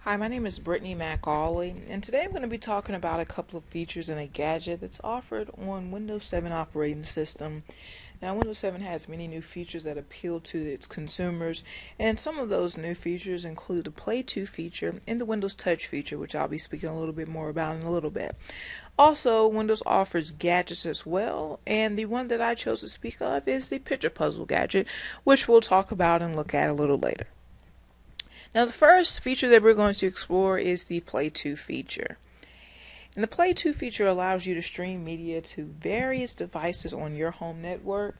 Hi, my name is Brittney McAuley, and today I'm going to be talking about a couple of features in a gadget that's offered on Windows 7 operating system. Now, Windows 7 has many new features that appeal to its consumers, and some of those new features include the Play To feature and the Windows Touch feature, which I'll be speaking a little bit more about in a little bit. Also, Windows offers gadgets as well, and the one that I chose to speak of is the Picture Puzzle Gadget, which we'll talk about and look at a little later. Now, the first feature that we're going to explore is the Play To feature. And the Play To feature allows you to stream media to various devices on your home network.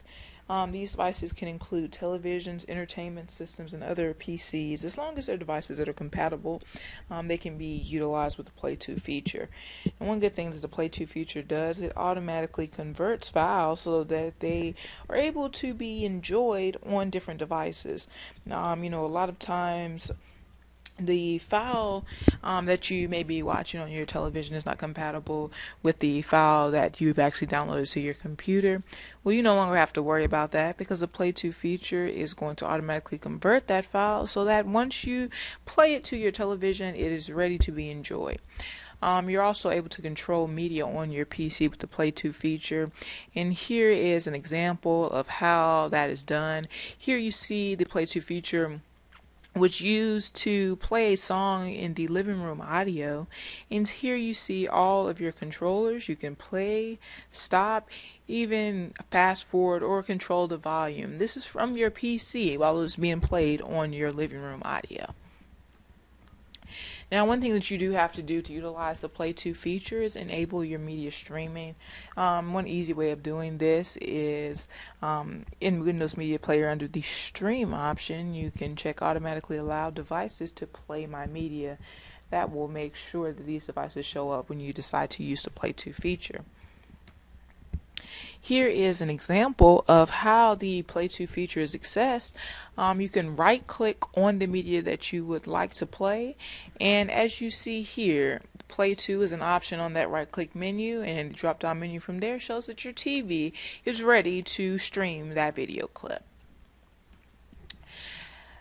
These devices can include televisions, entertainment systems, and other PCs. As long as they're devices that are compatible, they can be utilized with the Play To feature. And one good thing that the Play To feature does, it automatically converts files so that they are able to be enjoyed on different devices. A lot of times the file that you may be watching on your television is not compatible with the file that you've actually downloaded to your computer. Well, you no longer have to worry about that because the Play To feature is going to automatically convert that file so that once you play it to your television, it is ready to be enjoyed. You're also able to control media on your PC with the Play To feature, and here is an example of how that is done. Here you see the Play To feature, which used to play a song in the living room audio, and here you see all of your controllers. You can play, stop, even fast forward or control the volume. This is from your PC while it's being played on your living room audio. Now, one thing that you do have to do to utilize the Play To feature is enable your media streaming. One easy way of doing this is in Windows Media Player under the Stream option, you can check automatically allow devices to play my media. That will make sure that these devices show up when you decide to use the Play To feature. Here is an example of how the Play To feature is accessed. You can right click on the media that you would like to play, and as you see here, Play To is an option on that right click menu, and the drop down menu from there shows that your TV is ready to stream that video clip.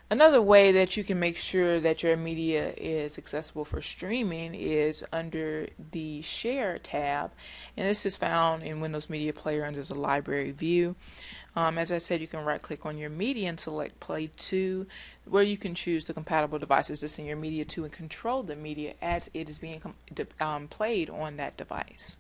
Another way that you can make sure that your media is accessible for streaming is under the Share tab, and this is found in Windows Media Player under the Library view. As I said, you can right click on your media and select Play To, where you can choose the compatible devices to send your media to and control the media as it is being played on that device.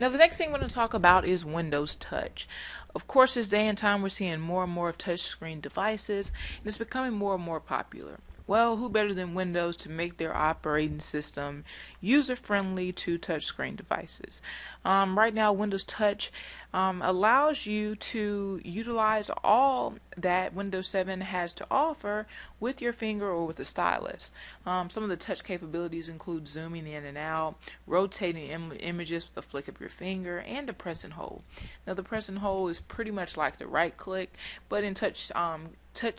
Now, the next thing we're going to talk about is Windows Touch. Of course, this day and time, we're seeing more and more of touchscreen devices, and it's becoming more and more popular. Well, who better than Windows to make their operating system user-friendly to touchscreen devices? Right now, Windows Touch allows you to utilize all that Windows 7 has to offer with your finger or with a stylus. Some of the touch capabilities include zooming in and out, rotating images with a flick of your finger, and a press and hold. Now, the press and hold is pretty much like the right click, but in touch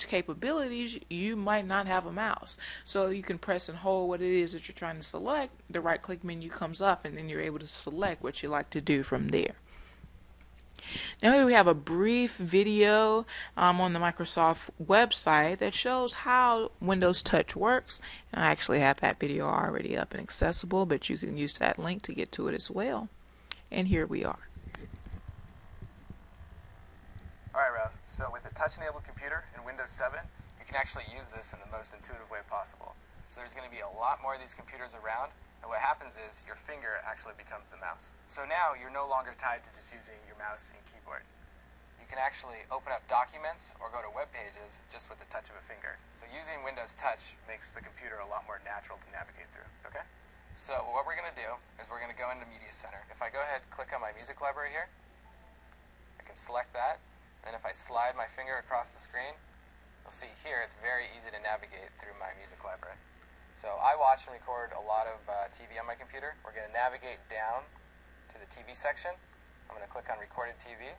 capabilities, you might not have a mouse. So you can press and hold what it is that you're trying to select. The right click menu comes up, and then you're able to select what you like to do from there. Now, here we have a brief video on the Microsoft website that shows how Windows Touch works. And I actually have that video already up and accessible, but you can use that link to get to it as well. And here we are. Alright, Rob, so with a touch-enabled computer in Windows 7, you can actually use this in the most intuitive way possible. So there's going to be a lot more of these computers around, and what happens is your finger actually becomes the mouse. So now you're no longer tied to just using your mouse and keyboard. You can actually open up documents or go to web pages just with the touch of a finger. So using Windows Touch makes the computer a lot more natural to navigate through, okay? So what we're going to do is we're going to go into Media Center. If I go ahead and click on my music library here, I can select that. And if I slide my finger across the screen, you'll see here it's very easy to navigate through my music library. So I watch and record a lot of TV on my computer. We're going to navigate down to the TV section. I'm going to click on Recorded TV.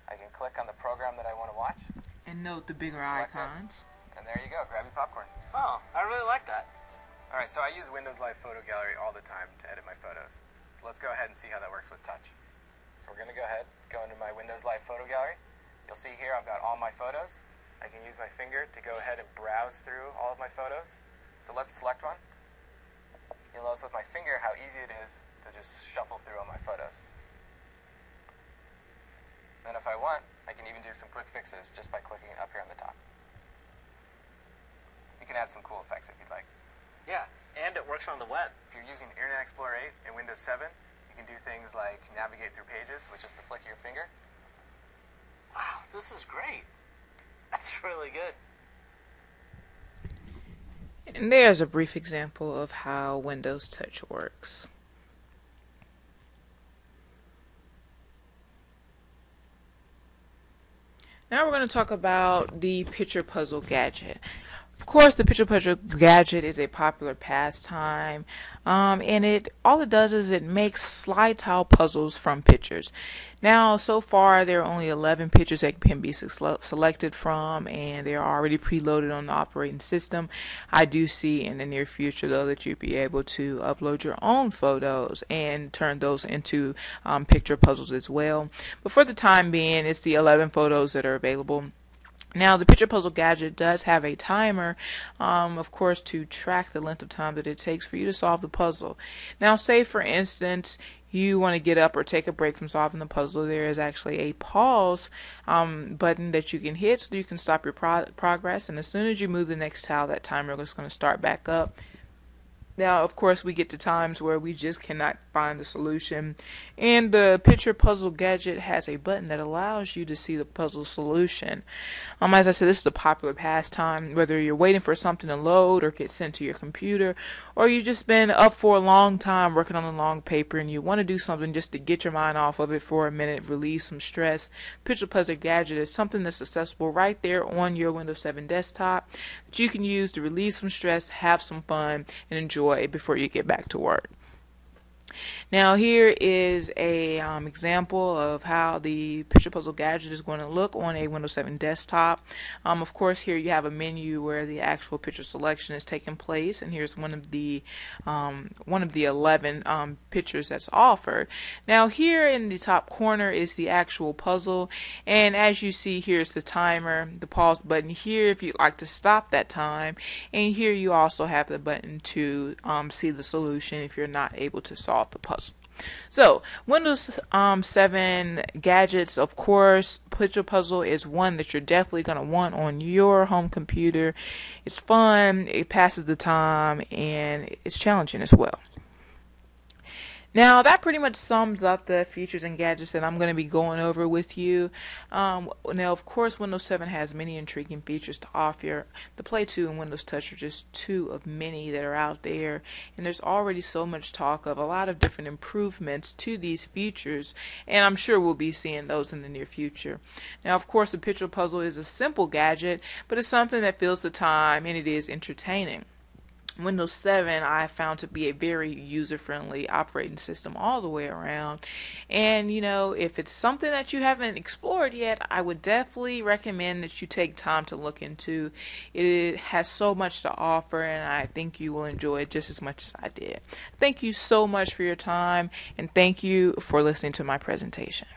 I can click on the program that I want to watch. And note the bigger icons. And there you go, grab your popcorn. Oh, I really like that. Alright, so I use Windows Live Photo Gallery all the time to edit my photos. So let's go ahead and see how that works with touch. So we're going to go ahead, go into my Windows Live Photo Gallery. You'll see here I've got all my photos. I can use my finger to go ahead and browse through all of my photos. So let's select one. You'll notice with my finger how easy it is to just shuffle through all my photos. And if I want, I can even do some quick fixes just by clicking up here on the top. You can add some cool effects if you'd like. Yeah, and it works on the web. If you're using Internet Explorer 8 in Windows 7, you can do things like navigate through pages with just the flick of your finger. Wow, this is great. That's really good. And there's a brief example of how Windows Touch works. Now we're going to talk about the Picture Puzzle Gadget. Of course, the Picture Puzzle Gadget is a popular pastime, and all it does is it makes slide tile puzzles from pictures. Now, so far, there are only 11 pictures that can be selected from, and they are already preloaded on the operating system. I do see in the near future, though, that you'll be able to upload your own photos and turn those into picture puzzles as well. But for the time being, it's the 11 photos that are available. Now, the Picture Puzzle Gadget does have a timer, of course, to track the length of time that it takes for you to solve the puzzle. Now, say, for instance, you want to get up or take a break from solving the puzzle, there is actually a pause button that you can hit so you can stop your progress. And as soon as you move the next tile, that timer is going to start back up. Now, of course, we get to times where we just cannot find the solution, and the Picture Puzzle Gadget has a button that allows you to see the puzzle solution. As I said, this is a popular pastime, whether you're waiting for something to load or get sent to your computer, or you've just been up for a long time working on a long paper and you want to do something just to get your mind off of it for a minute, relieve some stress. Picture Puzzle Gadget is something that's accessible right there on your Windows 7 desktop that you can use to relieve some stress, have some fun, and enjoy before you get back to work. Now, here is a example of how the Picture Puzzle Gadget is going to look on a Windows 7 desktop. Of course, here you have a menu where the actual picture selection is taking place, and here's one of the 11 pictures that's offered. Now, here in the top corner is the actual puzzle, and as you see, here's the timer, the pause button here if you'd like to stop that time, and here you also have the button to see the solution if you're not able to solve the puzzle. So, Windows 7 gadgets, of course, Picture Puzzle is one that you're definitely going to want on your home computer. It's fun, it passes the time, and it's challenging as well. Now, that pretty much sums up the features and gadgets that I'm going to be going over with you. Now, of course, Windows 7 has many intriguing features to offer. The Play 2 and Windows Touch are just two of many that are out there, and there's already so much talk of a lot of different improvements to these features, and I'm sure we'll be seeing those in the near future. Now, of course, the Picture Puzzle is a simple gadget, but it's something that fills the time, and it is entertaining. Windows 7 I found to be a very user-friendly operating system all the way around, and if it's something that you haven't explored yet, I would definitely recommend that you take time to look into it. It has so much to offer, and I think you will enjoy it just as much as I did. Thank you so much for your time, and thank you for listening to my presentation.